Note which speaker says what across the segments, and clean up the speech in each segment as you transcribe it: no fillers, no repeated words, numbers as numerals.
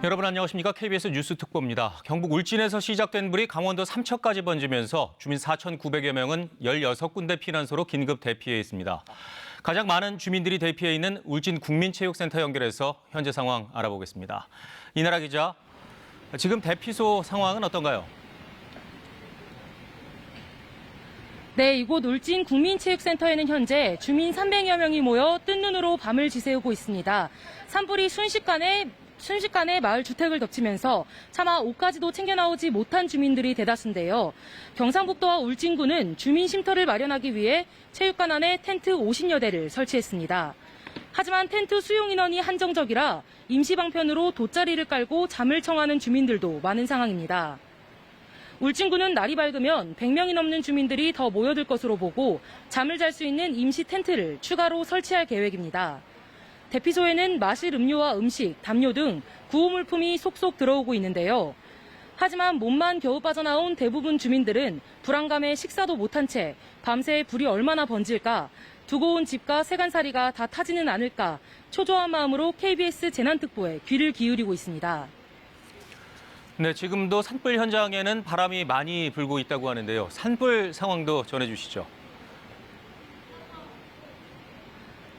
Speaker 1: 여러분 안녕하십니까? KBS 뉴스 특보입니다. 경북 울진에서 시작된 불이 강원도 삼척까지 번지면서 주민 4,900여 명은 16군데 피난소로 긴급 대피해 있습니다. 가장 많은 주민들이 대피해 있는 울진 국민체육센터 연결해서 현재 상황 알아보겠습니다. 이나라 기자, 지금 대피소 상황은 어떤가요?
Speaker 2: 네, 이곳 울진 국민체육센터에는 현재 주민 300여 명이 모여 뜬 눈으로 밤을 지새우고 있습니다. 산불이 순식간에 마을 주택을 덮치면서 차마 옷까지도 챙겨 나오지 못한 주민들이 대다수인데요. 경상북도와 울진군은 주민 쉼터를 마련하기 위해 체육관 안에 텐트 50여 대를 설치했습니다. 하지만 텐트 수용 인원이 한정적이라 임시 방편으로 돗자리를 깔고 잠을 청하는 주민들도 많은 상황입니다. 울진군은 날이 밝으면 100명이 넘는 주민들이 더 모여들 것으로 보고 잠을 잘 수 있는 임시 텐트를 추가로 설치할 계획입니다. 대피소에는 마실 음료와 음식, 담요 등 구호물품이 속속 들어오고 있는데요. 하지만 몸만 겨우 빠져나온 대부분 주민들은 불안감에 식사도 못한 채 밤새 불이 얼마나 번질까, 두고 온 집과 세간살이가 다 타지는 않을까 초조한 마음으로 KBS 재난특보에 귀를 기울이고 있습니다.
Speaker 1: 네, 지금도 산불 현장에는 바람이 많이 불고 있다고 하는데요. 산불 상황도 전해주시죠.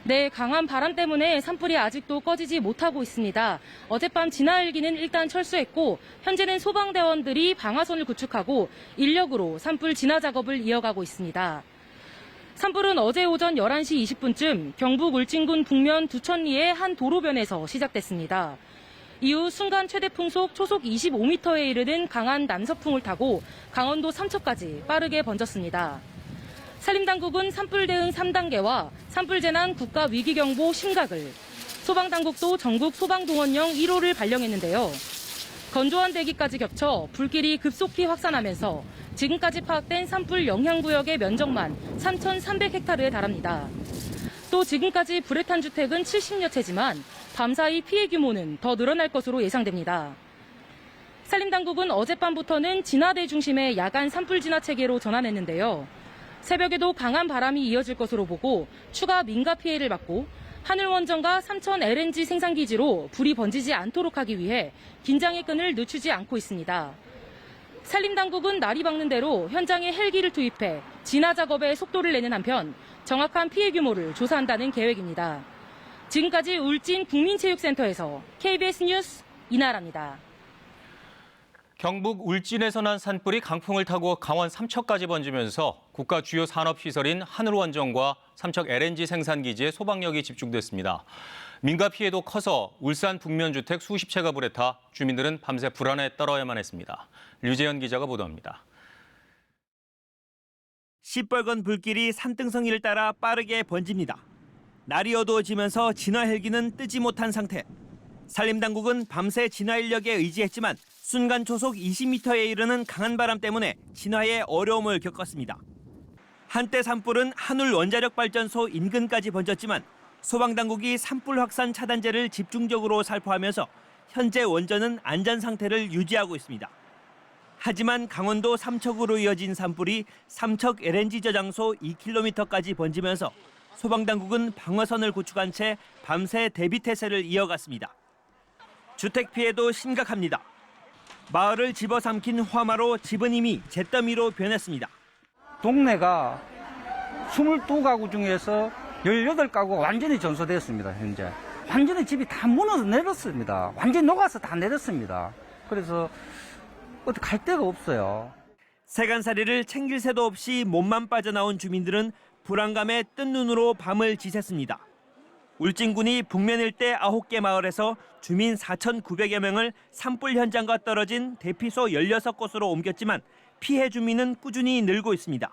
Speaker 2: 네, 강한 바람 때문에 산불이 아직도 꺼지지 못하고 있습니다. 어젯밤 진화 헬기는 일단 철수했고 현재는 소방대원들이 방화선을 구축하고 인력으로 산불 진화 작업을 이어가고 있습니다. 산불은 어제 오전 11시 20분쯤 경북 울진군 북면 두천리의 한 도로변에서 시작됐습니다. 이후 순간 최대 풍속 초속 25m에 이르는 강한 남서풍을 타고 강원도 삼척까지 빠르게 번졌습니다. 산림당국은 산불 대응 3단계와 산불재난 국가위기경보 심각을, 소방당국도 전국 소방동원령 1호를 발령했는데요. 건조한 대기까지 겹쳐 불길이 급속히 확산하면서 지금까지 파악된 산불 영향구역의 면적만 3,300헥타르에 달합니다. 또 지금까지 불에 탄 주택은 70여 채지만 밤사이 피해 규모는 더 늘어날 것으로 예상됩니다. 산림당국은 어젯밤부터는 진화대 중심의 야간 산불 진화 체계로 전환했는데요. 새벽에도 강한 바람이 이어질 것으로 보고 추가 민가 피해를 막고 하늘원전과 삼천 LNG 생산기지로 불이 번지지 않도록 하기 위해 긴장의 끈을 늦추지 않고 있습니다. 산림당국은 날이 밝는 대로 현장에 헬기를 투입해 진화 작업에 속도를 내는 한편 정확한 피해 규모를 조사한다는 계획입니다. 지금까지 울진 국민체육센터에서 KBS 뉴스 이나라입니다.
Speaker 1: 경북 울진에서 난 산불이 강풍을 타고 강원 삼척까지 번지면서 국가 주요 산업시설인 하늘원전과 삼척 LNG 생산기지에 소방력이 집중됐습니다. 민가 피해도 커서 울산 북면 주택 수십 채가 불에 타 주민들은 밤새 불안에 떨어야만 했습니다. 류재현 기자가 보도합니다.
Speaker 3: 시뻘건 불길이 산등성이를 따라 빠르게 번집니다. 날이 어두워지면서 진화 헬기는 뜨지 못한 상태. 산림당국은 밤새 진화 인력에 의지했지만 순간 초속 20m에 이르는 강한 바람 때문에 진화에 어려움을 겪었습니다. 한때 산불은 한울 원자력 발전소 인근까지 번졌지만 소방당국이 산불 확산 차단제를 집중적으로 살포하면서 현재 원전은 안전 상태를 유지하고 있습니다. 하지만 강원도 삼척으로 이어진 산불이 삼척 LNG 저장소 2km까지 번지면서 소방당국은 방화선을 구축한 채 밤새 대비태세를 이어갔습니다. 주택 피해도 심각합니다. 마을을 집어삼킨 화마로 집은 이미 잿더미로 변했습니다.
Speaker 4: 동네가 22가구 중에서 18가구가 완전히 전소됐습니다. 현재 완전히 집이 다 무너져 내렸습니다. 완전히 녹아서 다 내렸습니다. 그래서 어디 갈 데가 없어요.
Speaker 3: 세간살이를 챙길 새도 없이 몸만 빠져나온 주민들은 불안감에 뜬 눈으로 밤을 지샜습니다. 울진군이 북면 일대 9개 마을에서 주민 4,900여 명을 산불 현장과 떨어진 대피소 16곳으로 옮겼지만 피해 주민은 꾸준히 늘고 있습니다.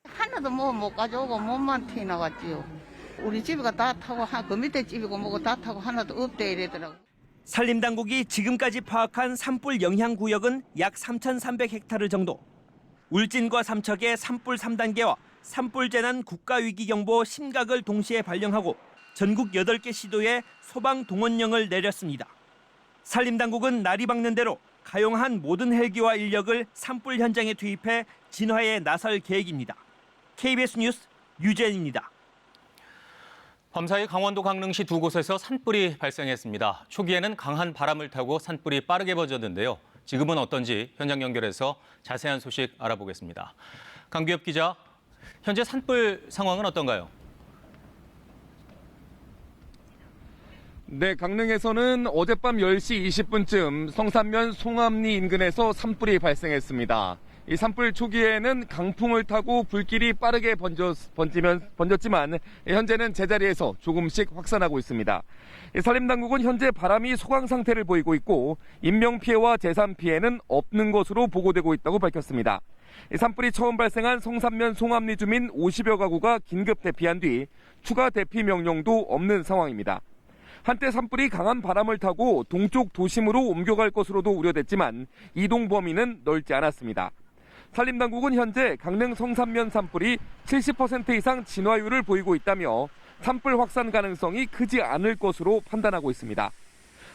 Speaker 5: 하나도 못 가져오고 몸만 튀어나왔지요. 우리 집이가 다 타고 그 밑에 집이고 뭐고 다 타고 하나도 없대 이래더라고.
Speaker 3: 산림당국이 지금까지 파악한 산불 영향 구역은 약 3,300헥타르 정도. 울진과 삼척의 산불 3단계와 산불 재난 국가위기경보 심각을 동시에 발령하고 전국 8개 시도에 소방 동원령을 내렸습니다. 산림당국은 날이 밝는 대로 가용한 모든 헬기와 인력을 산불 현장에 투입해 진화에 나설 계획입니다. KBS 뉴스 유재현입니다.
Speaker 1: 밤사이 강원도 강릉시 두 곳에서 산불이 발생했습니다. 초기에는 강한 바람을 타고 산불이 빠르게 번졌는데요. 지금은 어떤지 현장 연결해서 자세한 소식 알아보겠습니다. 강규엽 기자, 현재 산불 상황은 어떤가요?
Speaker 6: 네, 강릉에서는 어젯밤 10시 20분쯤 성산면 송암리 인근에서 산불이 발생했습니다. 이 산불 초기에는 강풍을 타고 불길이 빠르게 번졌지만 현재는 제자리에서 조금씩 확산하고 있습니다. 산림당국은 현재 바람이 소강 상태를 보이고 있고 인명피해와 재산 피해는 없는 것으로 보고되고 있다고 밝혔습니다. 산불이 처음 발생한 성산면 송암리 주민 50여 가구가 긴급 대피한 뒤 추가 대피 명령도 없는 상황입니다. 한때 산불이 강한 바람을 타고 동쪽 도심으로 옮겨갈 것으로도 우려됐지만 이동 범위는 넓지 않았습니다. 산림당국은 현재 강릉 성산면 산불이 70% 이상 진화율을 보이고 있다며 산불 확산 가능성이 크지 않을 것으로 판단하고 있습니다.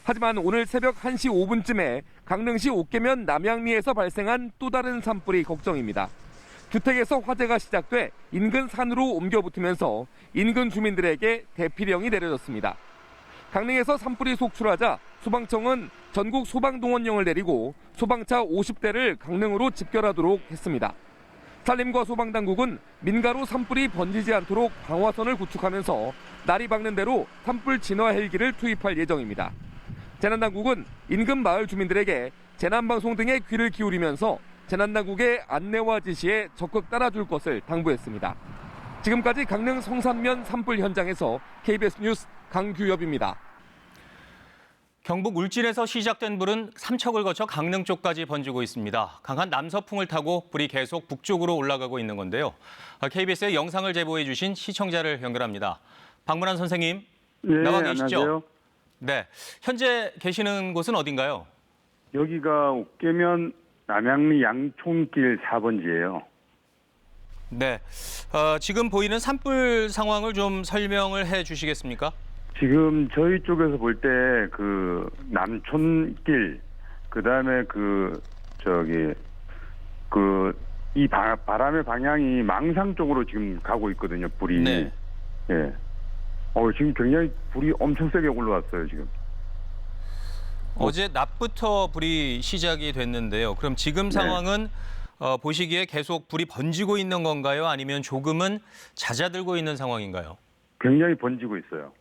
Speaker 6: 하지만 오늘 새벽 1시 5분쯤에 강릉시 옥계면 남양리에서 발생한 또 다른 산불이 걱정입니다. 주택에서 화재가 시작돼 인근 산으로 옮겨 붙으면서 인근 주민들에게 대피령이 내려졌습니다. 강릉에서 산불이 속출하자 소방청은 전국 소방동원령을 내리고 소방차 50대를 강릉으로 집결하도록 했습니다. 산림과 소방당국은 민가로 산불이 번지지 않도록 방화선을 구축하면서 날이 밝는 대로 산불 진화 헬기를 투입할 예정입니다. 재난당국은 인근 마을 주민들에게 재난방송 등에 귀를 기울이면서 재난당국의 안내와 지시에 적극 따라줄 것을 당부했습니다. 지금까지 강릉 성산면 산불 현장에서 KBS 뉴스 강규엽입니다.
Speaker 1: 경북 울진에서 시작된 불은 삼척을 거쳐 강릉 쪽까지 번지고 있습니다. 강한 남서풍을 타고 불이 계속 북쪽으로 올라가고 있는 건데요. KBS의 영상을 제보해 주신 시청자를 연결합니다. 박문환 선생님, 나와 계시죠?
Speaker 7: 안녕하세요.
Speaker 1: 네, 현재 계시는 곳은 어딘가요?
Speaker 7: 여기가 옥계면 남양리 양촌길 4번지예요.
Speaker 1: 네, 지금 보이는 산불 상황을 좀 설명을 해 주시겠습니까?
Speaker 7: 지금 저희 쪽에서 볼 때 그 남촌길, 그다음에 이 바람의 방향이 망상 쪽으로 지금 가고 있거든요, 불이.
Speaker 1: 네.
Speaker 7: 예. 지금 굉장히 불이 엄청 세게 올라왔어요, 지금.
Speaker 1: 어제 낮부터 불이 시작이 됐는데요. 그럼 지금 상황은 보시기에 계속 불이 번지고 있는 건가요? 아니면 조금은 잦아들고 있는 상황인가요?
Speaker 7: 굉장히 번지고 있어요.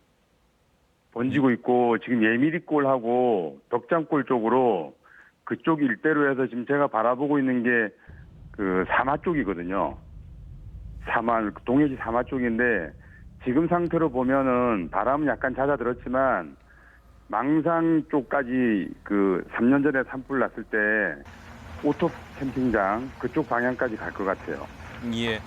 Speaker 7: 번지고 있고 지금 예미리골하고 덕장골 쪽으로 그쪽 일대로 해서 지금 제가 바라보고 있는 게 그 사마 쪽이거든요. 동해시 사마 쪽인데 지금 상태로 보면은 바람은 약간 잦아들었지만 망상 쪽까지 그 3년 전에 산불 났을 때 오토 캠핑장 그쪽 방향까지 갈 것 같아요.
Speaker 1: 예.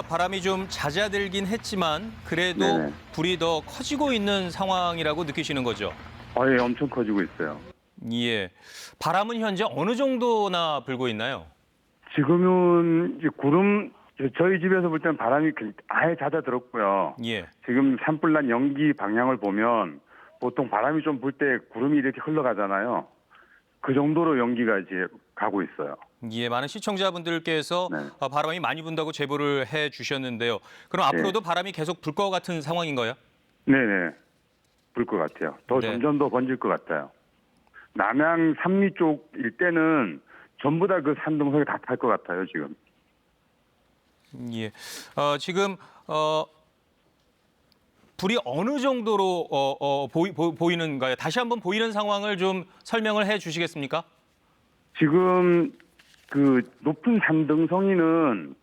Speaker 1: 바람이 좀 잦아들긴 했지만 그래도
Speaker 7: 네네.
Speaker 1: 불이 더 커지고 있는 상황이라고 느끼시는 거죠?
Speaker 7: 예, 엄청 커지고 있어요.
Speaker 1: 예. 바람은 현재 어느 정도나 불고 있나요?
Speaker 7: 지금은 이제 저희 집에서 볼 때는 바람이 아예 잦아들었고요.
Speaker 1: 예.
Speaker 7: 지금 산불난 연기 방향을 보면 보통 바람이 좀 불 때 구름이 이렇게 흘러가잖아요. 그 정도로 연기가 이제 가고 있어요.
Speaker 1: 예, 많은 시청자분들께서
Speaker 7: 네.
Speaker 1: 바람이 많이 분다고 제보를 해 주셨는데요. 그럼 앞으로도 바람이 계속 불 것 같은 상황인가요?
Speaker 7: 네네. 불 것 같아요. 점점 더 번질 것 같아요. 남양 삼리 쪽 일대는 전부 다 그 산등성이 다 탈 것 같아요, 지금.
Speaker 1: 예. 지금 불이 어느 정도로 보이는가요? 다시 한번 보이는 상황을 좀 설명을 해 주시겠습니까?
Speaker 7: 지금 그 높은 산등성이는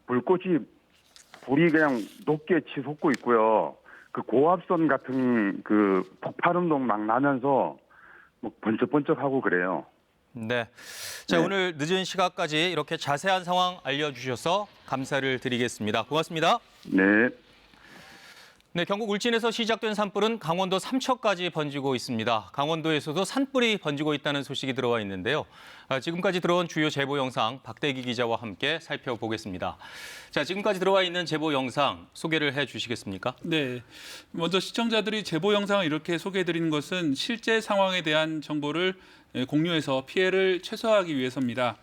Speaker 7: 불이 그냥 높게 치솟고 있고요. 그 고압선 같은 그 폭발 운동 막 나면서 뭐 번쩍번쩍하고 그래요.
Speaker 1: 네. 자,
Speaker 7: 네.
Speaker 1: 오늘 늦은 시각까지 이렇게 자세한 상황 알려주셔서 감사를 드리겠습니다. 고맙습니다.
Speaker 7: 네.
Speaker 1: 네, 경북 울진에서 시작된 산불은 강원도 삼척까지 번지고 있습니다. 강원도에서도 산불이 번지고 있다는 소식이 들어와 있는데요. 지금까지 들어온 주요 제보 영상 박대기 기자와 함께 살펴보겠습니다. 자, 지금까지 들어와 있는 제보 영상 소개를 해 주시겠습니까?
Speaker 8: 네, 먼저 시청자들이 제보 영상을 이렇게 소개해드리는 것은 실제 상황에 대한 정보를 공유해서 피해를 최소화하기 위해서입니다.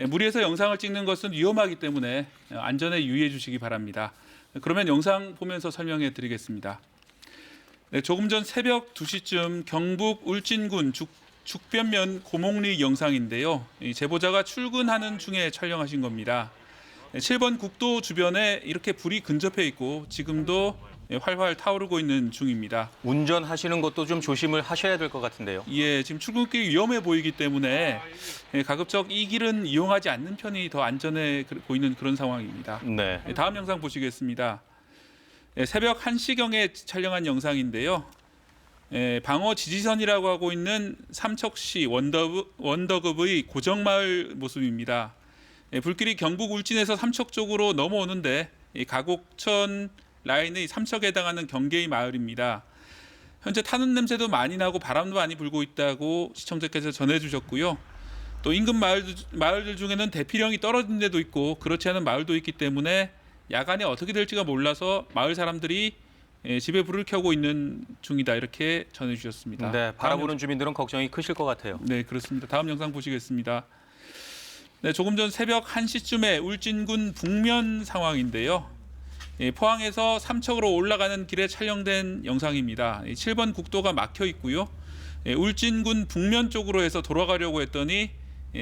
Speaker 8: 무리해서 영상을 찍는 것은 위험하기 때문에 안전에 유의해 주시기 바랍니다. 그러면 영상 보면서 설명해 드리겠습니다. 네, 조금 전 새벽 2시쯤 경북 울진군 죽변면 고목리 영상인데요. 이 제보자가 출근하는 중에 촬영하신 겁니다. 7번 국도 주변에 이렇게 불이 근접해 있고 지금도 활활 타오르고 있는 중입니다.
Speaker 1: 운전하시는 것도 좀 조심을 하셔야 될 것 같은데요.
Speaker 8: 예, 지금 출근길이 위험해 보이기 때문에 가급적 이 길은 이용하지 않는 편이 더 안전해 보이는 그런 상황입니다.
Speaker 1: 네.
Speaker 8: 다음 영상 보시겠습니다. 새벽 1시경에 촬영한 영상인데요. 방어 지지선이라고 하고 있는 삼척시 원덕읍의 고정마을 모습입니다. 불길이 경북 울진에서 삼척 쪽으로 넘어오는데 가곡천 라인의 삼척에 해당하는 경계의 마을입니다. 현재 타는 냄새도 많이 나고 바람도 많이 불고 있다고 시청자께서 전해주셨고요. 또 인근 마을들 중에는 대피령이 떨어진 데도 있고 그렇지 않은 마을도 있기 때문에 야간에 어떻게 될지가 몰라서 마을 사람들이 집에 불을 켜고 있는 중이다 이렇게 전해주셨습니다.
Speaker 1: 네, 바라보는 주민들은 걱정이 크실 것 같아요.
Speaker 8: 네, 그렇습니다. 다음 영상 보시겠습니다. 네, 조금 전 새벽 1시쯤에 울진군 북면 상황인데요. 포항에서 삼척으로 올라가는 길에 촬영된 영상입니다. 7번 국도가 막혀 있고요. 울진군 북면 쪽으로 해서 돌아가려고 했더니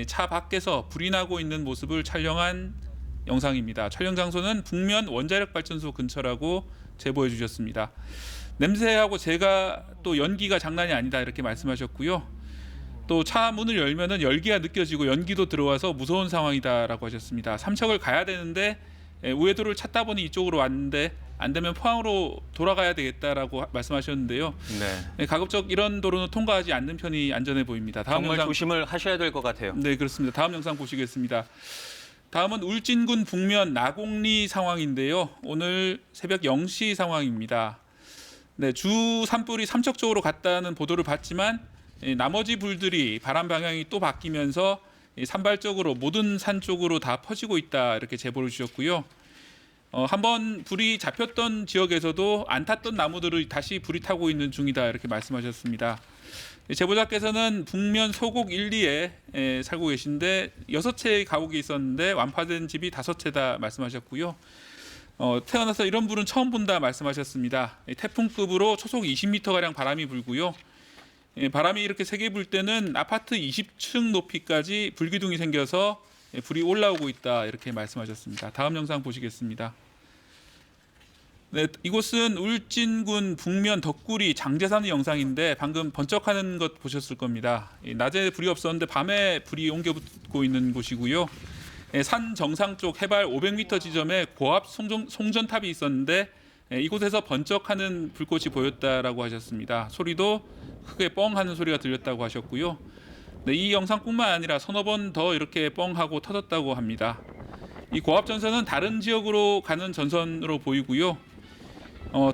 Speaker 8: 차 밖에서 불이 나고 있는 모습을 촬영한 영상입니다. 촬영 장소는 북면 원자력 발전소 근처라고 제보해 주셨습니다. 냄새하고 제가 또 연기가 장난이 아니다 이렇게 말씀하셨고요. 또 차 문을 열면은 열기가 느껴지고 연기도 들어와서 무서운 상황이다라고 하셨습니다. 삼척을 가야 되는데 우회도를 찾다 보니 이쪽으로 왔는데 안 되면 포항으로 돌아가야 되겠다라고 말씀하셨는데요.
Speaker 1: 네.
Speaker 8: 가급적 이런 도로는 통과하지 않는 편이 안전해 보입니다. 다음
Speaker 1: 정말
Speaker 8: 영상
Speaker 1: 조심을 하셔야 될 것 같아요.
Speaker 8: 네, 그렇습니다. 다음 영상 보시겠습니다. 다음은 울진군 북면 나곡리 상황인데요. 오늘 새벽 0시 상황입니다. 네, 주 산불이 삼척 쪽으로 갔다는 보도를 봤지만 나머지 불들이 바람 방향이 또 바뀌면서 산발적으로 모든 산 쪽으로 다 퍼지고 있다 이렇게 제보를 주셨고요. 한번 불이 잡혔던 지역에서도 안 탔던 나무들을 다시 불이 타고 있는 중이다 이렇게 말씀하셨습니다. 제보자께서는 북면 소곡 1, 2에 살고 계신데 6채의 가옥이 있었는데 완파된 집이 5채다 말씀하셨고요. 태어나서 이런 불은 처음 본다 말씀하셨습니다. 태풍급으로 초속 20m가량 바람이 불고요. 바람이 이렇게 세게 불 때는 아파트 20층 높이까지 불기둥이 생겨서 불이 올라오고 있다 이렇게 말씀하셨습니다. 다음 영상 보시겠습니다. 네, 이곳은 울진군 북면 덕구리 장제산의 영상인데 방금 번쩍하는 것 보셨을 겁니다. 낮에 불이 없었는데 밤에 불이 옮겨붙고 있는 곳이고요. 산 정상 쪽 해발 500m 지점에 고압 송전탑이 있었는데 이곳에서 번쩍하는 불꽃이 보였다라고 하셨습니다. 소리도 크게 뻥 하는 소리가 들렸다고 하셨고요. 네, 이 영상뿐만 아니라 서너 번 더 이렇게 뻥하고 터졌다고 합니다. 이 고압 전선은 다른 지역으로 가는 전선으로 보이고요.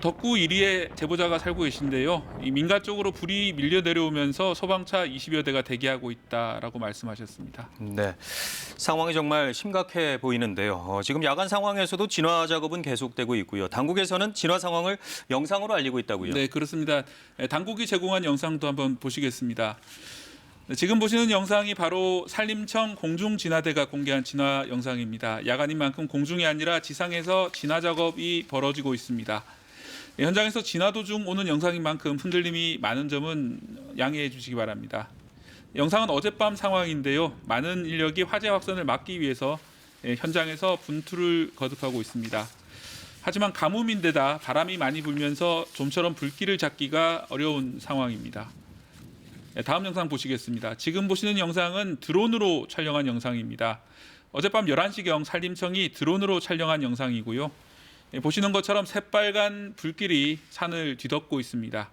Speaker 8: 덕구 1위에 제보자가 살고 계신데요. 이 민가 쪽으로 불이 밀려 내려오면서 소방차 20여 대가 대기하고 있다라고 말씀하셨습니다.
Speaker 1: 네, 상황이 정말 심각해 보이는데요. 지금 야간 상황에서도 진화 작업은 계속되고 있고요. 당국에서는 진화 상황을 영상으로 알리고 있다고요.
Speaker 8: 네, 그렇습니다. 당국이 제공한 영상도 한번 보시겠습니다. 네, 지금 보시는 영상이 바로 산림청 공중진화대가 공개한 진화 영상입니다. 야간인 만큼 공중이 아니라 지상에서 진화 작업이 벌어지고 있습니다. 현장에서 진화 도중 오는 영상인 만큼 흔들림이 많은 점은 양해해 주시기 바랍니다. 영상은 어젯밤 상황인데요. 많은 인력이 화재 확산을 막기 위해서 현장에서 분투를 거듭하고 있습니다. 하지만 가뭄인데다 바람이 많이 불면서 좀처럼 불길을 잡기가 어려운 상황입니다. 다음 영상 보시겠습니다. 지금 보시는 영상은 드론으로 촬영한 영상입니다. 어젯밤 11시경 산림청이 드론으로 촬영한 영상이고요. 보시는 것처럼 새빨간 불길이 산을 뒤덮고 있습니다.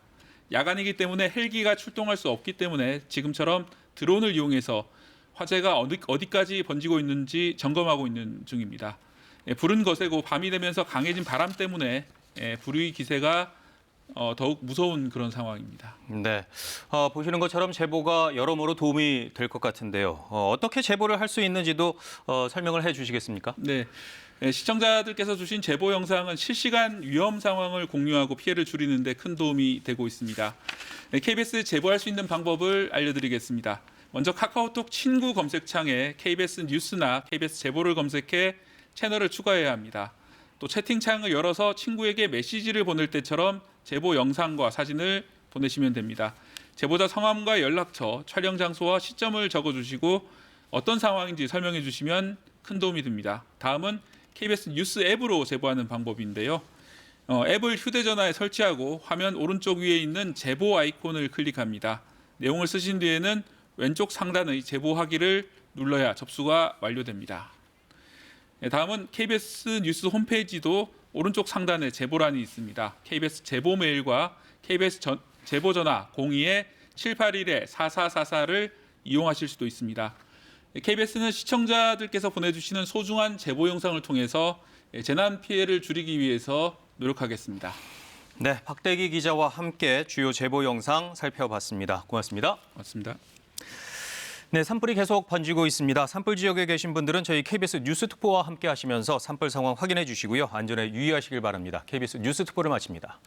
Speaker 8: 야간이기 때문에 헬기가 출동할 수 없기 때문에 지금처럼 드론을 이용해서 화재가 어디까지 번지고 있는지 점검하고 있는 중입니다. 불은 거세고 밤이 되면서 강해진 바람 때문에 불의 기세가 더욱 무서운 그런 상황입니다.
Speaker 1: 네, 보시는 것처럼 제보가 여러모로 도움이 될 것 같은데요. 어떻게 제보를 할 수 있는지도 설명을 해주시겠습니까?
Speaker 8: 네, 시청자들께서 주신 제보 영상은 실시간 위험 상황을 공유하고 피해를 줄이는 데 큰 도움이 되고 있습니다. KBS 제보할 수 있는 방법을 알려드리겠습니다. 먼저 카카오톡 친구 검색창에 KBS 뉴스나 KBS 제보를 검색해 채널을 추가해야 합니다. 또 채팅창을 열어서 친구에게 메시지를 보낼 때처럼 제보 영상과 사진을 보내시면 됩니다. 제보자 성함과 연락처, 촬영 장소와 시점을 적어주시고 어떤 상황인지 설명해 주시면 큰 도움이 됩니다. 다음은 KBS 뉴스 앱으로 제보하는 방법인데요. 앱을 휴대전화에 설치하고 화면 오른쪽 위에 있는 제보 아이콘을 클릭합니다. 내용을 쓰신 뒤에는 왼쪽 상단의 제보하기를 눌러야 접수가 완료됩니다. 다음은 KBS 뉴스 홈페이지도 오른쪽 상단에 제보란이 있습니다. KBS 제보 메일과 KBS 제보 전화 02-781-4444를 이용하실 수도 있습니다. KBS는 시청자들께서 보내주시는 소중한 제보 영상을 통해서 재난 피해를 줄이기 위해서 노력하겠습니다.
Speaker 1: 네, 박대기 기자와 함께 주요 제보 영상 살펴봤습니다. 고맙습니다.
Speaker 8: 고맙습니다.
Speaker 1: 네, 산불이 계속 번지고 있습니다. 산불 지역에 계신 분들은 저희 KBS 뉴스 특보와 함께 하시면서 산불 상황 확인해 주시고요. 안전에 유의하시길 바랍니다. KBS 뉴스 특보를 마칩니다.